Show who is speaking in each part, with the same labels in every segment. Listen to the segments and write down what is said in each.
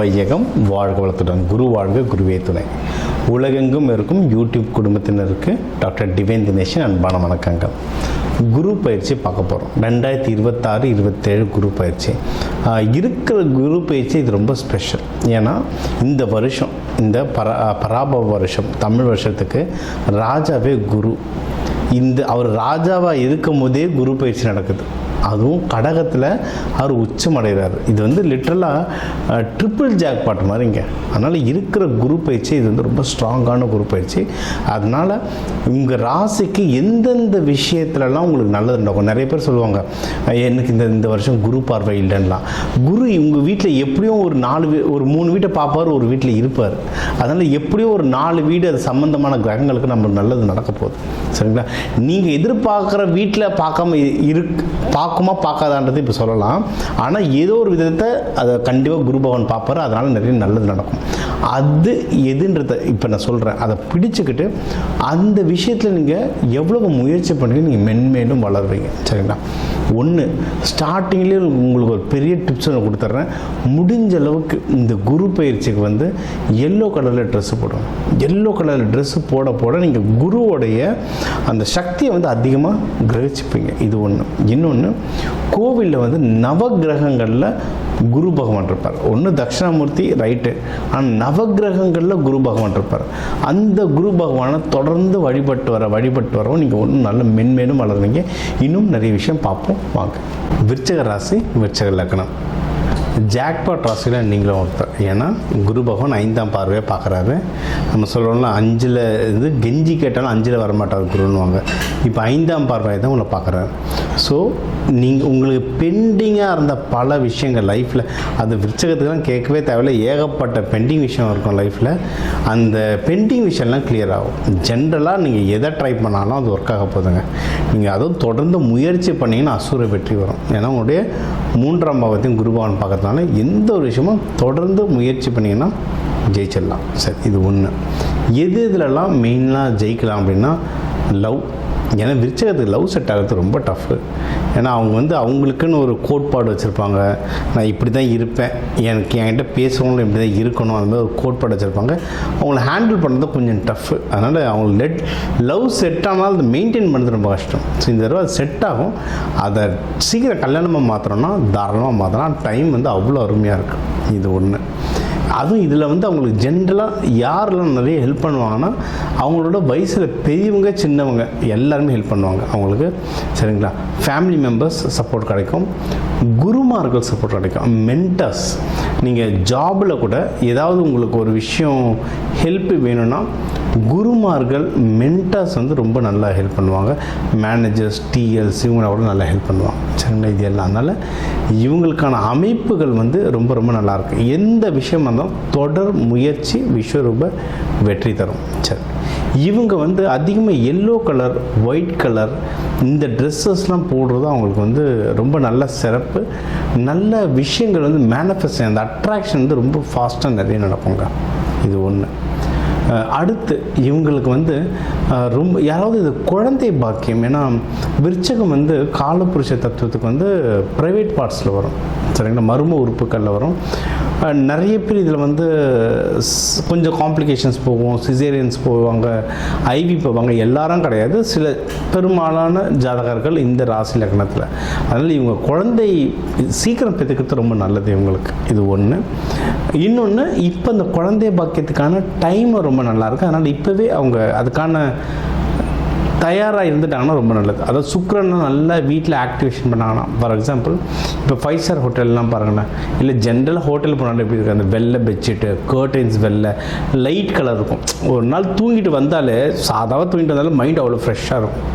Speaker 1: வையகம் வாழ்க வளத்துடன் குரு வாழ்க குருவே துணை. உலகெங்கும் இருக்கும் யூடியூப் குடும்பத்தினருக்கு டாக்டர் டிவைன் தினேஷன் அன்பான வணக்கங்கள். குரு பயிற்சி பார்க்க போகிறோம். 2026-27 குரு பயிற்சி இருக்கிற குரு பயிற்சி இது ரொம்ப ஸ்பெஷல். ஏன்னா இந்த வருஷம் இந்த பராபவ வருஷம் தமிழ் வருஷத்துக்கு ராஜாவே குரு. அவர் ராஜாவாக இருக்கும் போதே குரு பயிற்சி நடக்குது. அதுவும் கடகத்தில் அவர் உச்சமடைகிறார். இது லிட்ரலாக ட்ரிபிள் ஜாக்பாட் மாதிரிங்க. அதனால் இருக்கிற குரு பயிற்சி இது ரொம்ப ஸ்ட்ராங்கான குரு பயிற்சி. அதனால் உங்கள் ராசிக்கு எந்தெந்த விஷயத்துலலாம் உங்களுக்கு நல்லது நடக்கும். நிறைய பேர் சொல்லுவாங்க எனக்கு இந்த வருஷம் குரு பார்வை இல்லைன்னெலாம். குரு உங்கள் வீட்டில் எப்படியும் ஒரு 3 வீட்டை பார்ப்பார், ஒரு வீட்டில் இருப்பார். அதனால் எப்படியும் ஒரு 4 வீடு அது சம்மந்தமான கிரகங்களுக்கு நம்மளுக்கு நல்லது நடக்க போகுது. சரிங்களா? நீங்கள் எதிர்பார்க்குற வீட்டில் பார்க்குமா பார்க்காதான்றது இப்போ சொல்லலாம். ஆனால் ஏதோ ஒரு விதத்தை அதை கண்டிப்பாக குரு பகவான் பார்ப்பார். அதனால் நிறைய நல்லது நடக்கும். அது எதுன்றதை இப்போ நான் சொல்கிறேன். அதை பிடிச்சிக்கிட்டு அந்த விஷயத்தில் நீங்கள் எவ்வளோ முயற்சி பண்ணி நீங்கள் மென்மேலும் வளர்வீங்க. சரிங்களா? ஒன்று ஸ்டார்டிங்லேயே உங்களுக்கு ஒரு பெரிய டிப்ஸ் நான் கொடுத்துட்றேன். முடிஞ்ச அளவுக்கு இந்த குரு பயிற்சிக்கு எல்லோ கலரில் ட்ரெஸ்ஸு போடுவோம். எல்லோ கலரில் ட்ரெஸ்ஸு போட நீங்கள் குருவோடைய அந்த சக்தியை அதிகமாக கிரகிச்சுப்பீங்க. இது ஒன்று. இன்னொன்று, கோவிலில் நவகிரகங்களில் குரு பகவான் இருப்பார். ஒன்று தட்சிணாமூர்த்தி ரைட்டு, ஆனால் நவகிரகங்களில் குரு பகவான் இருப்பார். அந்த குரு பகவானை தொடர்ந்து வழிபட்டு வரோம். நீங்கள் ஒன்றும் நல்ல மென்மேலும் வளருவீங்க. இன்னும் நிறைய விஷயம் பார்ப்போம் வாங்க. விருச்சிக ராசி, விருச்சிக லக்னம். ஜாக்பாட் ராசியில் நீங்களும் ஒருத்தர். ஏன்னா குரு பகவான் 5ஆம் பார்வையாக பார்க்குறாரு. நம்ம சொல்கிறோம்ல 5ல் கெஞ்சி கேட்டாலும் 5ல் வரமாட்டார் குருன்னுவாங்க. இப்போ 5ஆம் பார்வையை தான் உங்களை பார்க்குறாரு. ஸோ உங்களுக்கு பெண்டிங்காக இருந்த பல விஷயங்கள் லைஃப்பில், அது விருச்சகத்துக்கெலாம் கேட்கவே தேவையில்லை. ஏகப்பட்ட பெண்டிங் விஷயம் இருக்கும் லைஃப்பில். அந்த பெண்டிங் விஷயம்லாம் கிளியர் ஆகும். ஜென்ரலாக நீங்கள் எதை ட்ரை பண்ணாலும் அது ஒர்க் ஆக போதுங்க. நீங்கள் அதுவும் தொடர்ந்து முயற்சி பண்ணிங்கன்னா அசுர வெற்றி வரும். ஏன்னா உங்களுடைய 3ஆம் பாவத்தையும் குரு பகவான் பார்க்கறதுனால எந்த ஒரு விஷயமும் தொடர்ந்து முயற்சி பண்ணிங்கன்னா ஜெயிச்சிடலாம். சரி, இது ஒன்று. இதிலெல்லாம் மெயினாக ஜெயிக்கலாம் அப்படின்னா லவ். ஏன்னா விருச்சகத்துக்கு லவ் செட் ஆகிறது ரொம்ப டஃப்பு. ஏன்னா அவங்க அவங்களுக்குன்னு ஒரு கோட்பாடு வச்சுருப்பாங்க. நான் இப்படி தான் இருப்பேன், என்கிட்ட பேசுகிறவங்களும் இப்படி தான் இருக்கணும், அந்த மாதிரி ஒரு கோட்பாடு வச்சுருப்பாங்க. அவங்கள ஹேண்டில் பண்ணுறது கொஞ்சம் டஃப்பு. அதனால் அவங்க லவ் செட் ஆனால் அதை மெயின்டைன் பண்ணுறது ரொம்ப கஷ்டம். ஸோ இந்த தடவை அது செட் ஆகும். அதை சீக்கிரம் கல்யாணமாக மாற்றணும்னா தாராளமாக மாற்றலாம். டைம் அவ்வளோ அருமையாக இருக்கும். இது ஒன்று. அதுவும் இதில் அவங்களுக்கு ஜென்ரலாக யாரெல்லாம் நிறைய ஹெல்ப் பண்ணுவாங்கன்னா அவங்களோட வயசில் பெரியவங்க சின்னவங்க எல்லாருமே ஹெல்ப் பண்ணுவாங்க அவங்களுக்கு. சரிங்களா? ஃபேமிலி மெம்பர்ஸ் சப்போர்ட் கிடைக்கும், குருமார்கள் சப்போர்ட் கிடைக்கும், மென்டர்ஸ். நீங்கள் ஜாபில் கூட ஏதாவது உங்களுக்கு ஒரு விஷயம் ஹெல்ப் வேணும்னா குருமார்கள் மென்டர்ஸ் ரொம்ப நல்லா ஹெல்ப் பண்ணுவாங்க. மேனேஜர்ஸ், டிஎல்ஸ் இவங்கள கூட நல்லா ஹெல்ப் பண்ணுவாங்க. சரிங்களா? இது எல்லாம். அதனால் இவங்களுக்கான அமைப்புகள் ரொம்ப ரொம்ப நல்லாயிருக்கு. எந்த விஷயம் இருந்தாலும் தொடர் முயற்சி விஸ்வரூப வெற்றி தரும். சரி, இவங்க அதிகமாக எல்லோ கலர், ஒயிட் கலர் இந்த ட்ரெஸ்ஸஸ்லாம் போடுறது அவங்களுக்கு ரொம்ப நல்ல சிறப்பு. நல்ல விஷயங்கள் மேனிஃபெஸ்ட், அந்த அட்ராக்ஷன் ரொம்ப ஃபாஸ்ட்டாக நிறைய நடக்குங்க. இது ஒன்று. அடுத்து இவங்களுக்கு ரொம்ப யாராவது இது குழந்தை பாக்கியம். ஏன்னா விருச்சகம் காலபுருஷ தத்துவத்துக்கு ப்ரைவேட் பார்ட்ஸில் வரும். சரிங்களா? மர்ம உறுப்புகளில் வரும். நிறைய பேர் இதில் கொஞ்சம் காம்ப்ளிகேஷன்ஸ் போகும், சிசேரியன்ஸ் போவாங்க, ஐவி போவாங்க. எல்லாரும் கிடையாது, சில பெரும்பாலான ஜாதகர்கள் இந்த ராசி லக்னத்தில். அதனால் இவங்க குழந்தை சீக்கிரம் பெற்றுக்கிறது ரொம்ப நல்லது இவங்களுக்கு. இது ஒன்று. இன்னொன்று, இப்போ இந்த குழந்தை பாக்கியத்துக்கான டைம் ரொம்ப நல்லாயிருக்கு. அதனால் இப்போவே அவங்க அதுக்கான தயாராக இருந்துட்டாங்கன்னா ரொம்ப நல்லது. அதாவது சுக்கிரனை நல்லா வீட்டில் ஆக்டிவேஷன் பண்ணாங்கன்னா, ஃபார் எக்ஸாம்பிள் இப்போ 5 ஸ்டார் ஹோட்டல்லாம் பாருங்களேன், இல்லை ஜென்ரலாக ஹோட்டல் போனாலும் எப்படி இருக்குது, அந்த வெள்ளை பெட்ஷீட்டு, கர்டைன்ஸ் வெள்ளை, லைட் கலர் இருக்கும். ஒரு நாள் தூங்கிட்டு வந்தாலே, சாதாவாக தூங்கிட்டு வந்தாலும் மைண்ட் அவ்வளோ ஃப்ரெஷ்ஷாக இருக்கும்.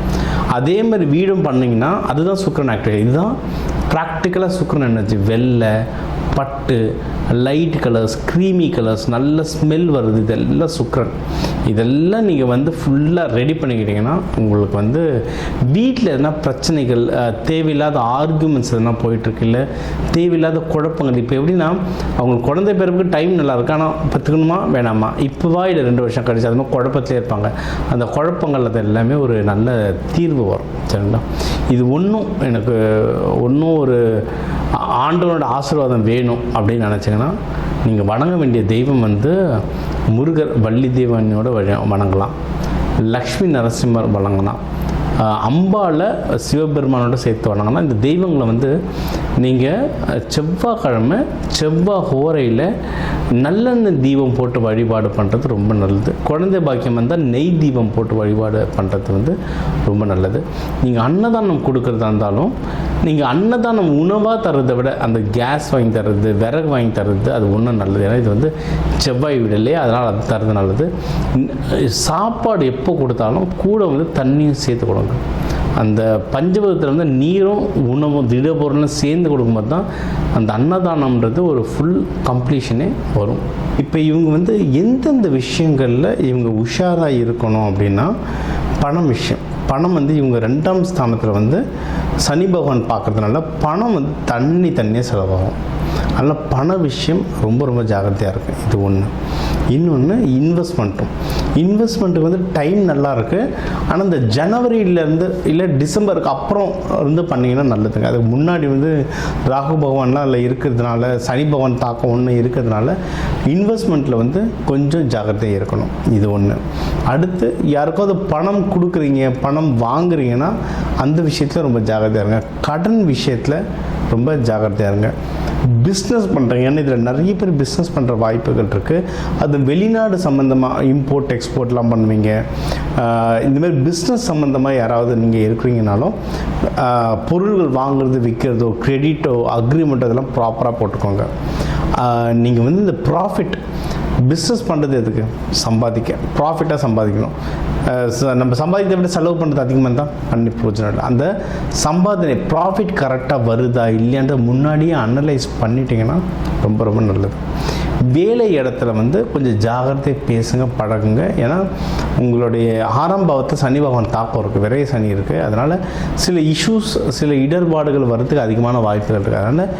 Speaker 1: அதே மாதிரி வீடும் பண்ணிங்கன்னா அதுதான் சுக்கிரன் ஆக்டிவேட். இதுதான் ப்ராக்டிக்கலாக சுக்கிரன் எனர்ஜி. வெள்ளை, பட்டு, லைட் கலர்ஸ், க்ரீமி கலர்ஸ், நல்ல ஸ்மெல் வருது, இதெல்லாம் சுக்கிரன். இதெல்லாம் நீங்கள் ஃபுல்லாக ரெடி பண்ணிக்கிட்டீங்கன்னா உங்களுக்கு வீட்டில் எதனா பிரச்சனைகள், தேவையில்லாத ஆர்குமெண்ட்ஸ் எதனா போயிட்டுருக்கு, இல்லை தேவையில்லாத குழப்பங்கள். இப்போ எப்படின்னா அவங்களுக்கு குழந்தை பிறப்புக்கு டைம் நல்லா இருக்கு, ஆனால் பத்துக்கணுமா வேணாமா, இப்போவா இல்லை 2 வருஷம் கழிச்சு, அது மாதிரி குழப்பத்திலே இருப்பாங்க. அந்த குழப்பங்கள் அது எல்லாமே ஒரு நல்ல தீர்வு வரும். சரிங்களா? இது எனக்கு ஒரு ஆண்டவனோட ஆசீர்வாதம் வேணும் அப்படின்னு நினச்சிங்கன்னா நீங்கள் வணங்க வேண்டிய தெய்வம் வந்து முருகர் வள்ளி தெய்வனோட வணங்கலாம், லக்ஷ்மி நரசிம்மர் வணங்கலாம், அம்பாவில் சிவபெருமானோட சேர்த்து வணங்கலாம். இந்த தெய்வங்களை வந்து நீங்கள் செவ்வாய்க்கிழமை செவ்வாய் ஹோரையில் நல்லெண்ணெய் தீபம் போட்டு வழிபாடு பண்ணுறது ரொம்ப நல்லது. குழந்தை பாக்கியம் வந்தால் நெய் தீபம் போட்டு வழிபாடு பண்ணுறது வந்து ரொம்ப நல்லது. நீங்கள் அன்னதானம் கொடுக்குறதா இருந்தாலும் நீங்கள் அன்னதானம் உணவாக தர்றதை விட அந்த கேஸ் வாங்கி தர்றது, விறகு வாங்கி தர்றது அது ஒன்றும் நல்லது. ஏன்னா இது வந்து செவ்வாய் வீடு இல்லையா, அதனால் அது தர்றது நல்லது. சாப்பாடு எப்போ கொடுத்தாலும் கூட வந்து தண்ணியும் சேர்த்து கொடுங்க. அந்த பஞ்சபதத்தில் வந்து நீரும் உணவும் திடப்பொருளும் சேர்ந்து கொடுக்கும்போது தான் அந்த அன்னதானம்ன்றது ஒரு ஃபுல் கம்ப்ளீஷனே வரும். இப்போ இவங்க வந்து எந்தெந்த விஷயங்களில் இவங்க உஷாராக இருக்கணும் அப்படின்னா, பணம் விஷயம். பணம் வந்து இவங்க 2ஆம் ஸ்தானத்தில் வந்து சனி பகவான் பார்க்குறதுனால பணம் வந்து தண்ணியாக செலவாகும். அதனால் பண விஷயம் ரொம்ப ரொம்ப ஜாக்கிரதையாக இருக்குது. இது ஒன்று. இன்னொன்று இன்வெஸ்ட்மெண்ட்டுக்கு வந்து டைம் நல்லா இருக்குது. ஆனால் இந்த ஜனவரியிலேருந்து இல்லை டிசம்பருக்கு அப்புறம் இருந்து பண்ணிங்கன்னா நல்லதுங்க. அதுக்கு முன்னாடி வந்து ராகு பகவான்லாம் அதில் இருக்கிறதுனால, சனி பகவான் தாக்கம் ஒன்று இருக்கிறதுனால இன்வெஸ்ட்மெண்ட்டில் வந்து கொஞ்சம் ஜாக்கிரதையாக இருக்கணும். இது ஒன்று. அடுத்து யாருக்காவது பணம் கொடுக்குறீங்க, பணம் வாங்குறீங்கன்னா அந்த விஷயத்தில் ரொம்ப ஜாக்கிரதையாக இருங்க. கடன் விஷயத்தில் ரொம்ப ஜாக்கிரதையாக இருங்க. பிஸ்னஸ் பண்ணுறீங்க, ஏன்னா இதில் நிறைய பேர் பிஸ்னஸ் பண்ணுற வாய்ப்புகள் இருக்குது. அது வெளிநாடு சம்மந்தமாக இம்போர்ட் எக்ஸ்போர்ட்லாம் பண்ணுவீங்க. இந்தமாதிரி பிஸ்னஸ் சம்மந்தமாக யாராவது நீங்கள் இருக்கிறீங்கனாலும் பொருள்கள் வாங்குறது, விற்கிறதோ, கிரெடிட்டோ, அக்ரிமெண்ட்டோ அதெல்லாம் ப்ராப்பராக போட்டுக்கோங்க. நீங்கள் வந்து இந்த ப்ராஃபிட் பிஸ்னஸ் பண்ணுறது எதுக்கு? சம்பாதிக்க, ப்ராஃபிட்டாக சம்பாதிக்கணும். நம்ம சம்பாதிக்கிறத விட செலவு பண்ணுறது அதிகமாக தான் பண்ணி பிரயோஜனம் இல்லை. அந்த சம்பாதனை ப்ராஃபிட் கரெக்டாக வருதா இல்லையான்ற முன்னாடியே அனலைஸ் பண்ணிட்டீங்கன்னா ரொம்ப ரொம்ப நல்லது. வேலை இடத்துல வந்து கொஞ்சம் ஜாகிரதை பேசுங்க, பழகுங்க. ஏன்னா உங்களுடைய 6ஆம் பாவத்தை சனி பகவான் தாக்கம் இருக்குது, விரைய சனி இருக்குது. அதனால் சில இஷ்யூஸ், சில இடர்பாடுகள் வர்றதுக்கு அதிகமான வாய்ப்புகள் இருக்குது. அதனால்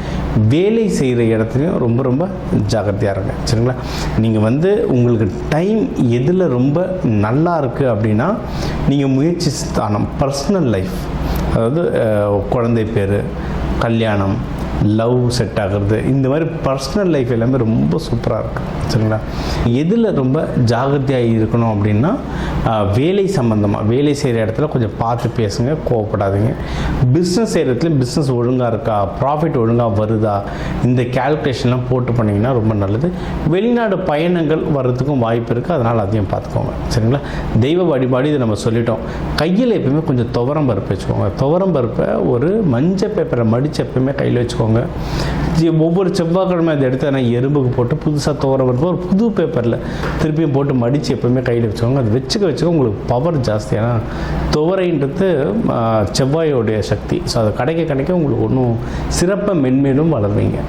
Speaker 1: வேலை செய்கிற இடத்துலையும் ரொம்ப ரொம்ப ஜாகிரதையாக இருங்க. சரிங்களா? நீங்கள் வந்து உங்களுக்கு டைம் எதில் ரொம்ப நல்லா இருக்குது அப்படின்னா, நீங்கள் முயற்சி ஸ்தானம், பர்சனல் லைஃப், அதாவது குழந்தை பேர், கல்யாணம், லவ் செட் ஆகிறது, இந்த மாதிரி பர்சனல் லைஃப் எல்லாமே ரொம்ப சூப்பராக இருக்குது. சரிங்களா? எதில் ரொம்ப ஜாகிரதையாக இருக்கணும் அப்படின்னா, வேலை சம்மந்தமாக, வேலை செய்கிற இடத்துல கொஞ்சம் பார்த்து பேசுங்க, கோவப்படாதீங்க. பிஸ்னஸ் செய்கிற இடத்துல பிஸ்னஸ் ஒழுங்காக இருக்கா, ப்ராஃபிட் ஒழுங்காக வருதா, இந்த கேல்குலேஷன்லாம் போட்டு பண்ணிங்கன்னா ரொம்ப நல்லது. வெளிநாடு பயணங்கள் வர்றதுக்கும் வாய்ப்பு இருக்குது, அதனால் அதையும் பார்த்துக்கோங்க. சரிங்களா? தெய்வ வழிபாடு இது நம்ம சொல்லிட்டோம். கையில் எப்பவுமே கொஞ்சம் துவரம் பருப்பு வச்சுக்கோங்க. துவரம் பருப்பை ஒரு மஞ்சள் பேப்பரை மடித்து எப்பவுமே கையில் வச்சுக்கோங்க. ஒவ்வொரு செவ்வாய்க்கிழமை அதை எடுத்து நான் எறும்புக்கு போட்டு புதுசாக துவரம் பருப்பு ஒரு புது பேப்பரில் திருப்பியும் போட்டு மடித்து எப்பவுமே கையில் வச்சுக்கோங்க. அது வச்சுக்க உங்களுக்கு பவர் ஜாஸ்தி. ஏன்னா துவரைன்றது செவ்வாயோடைய சக்தி. ஸோ அதை கிடைக்க உங்களுக்கு ஒன்றும் சிறப்பாக மென்மேலும் வளர்வீங்க.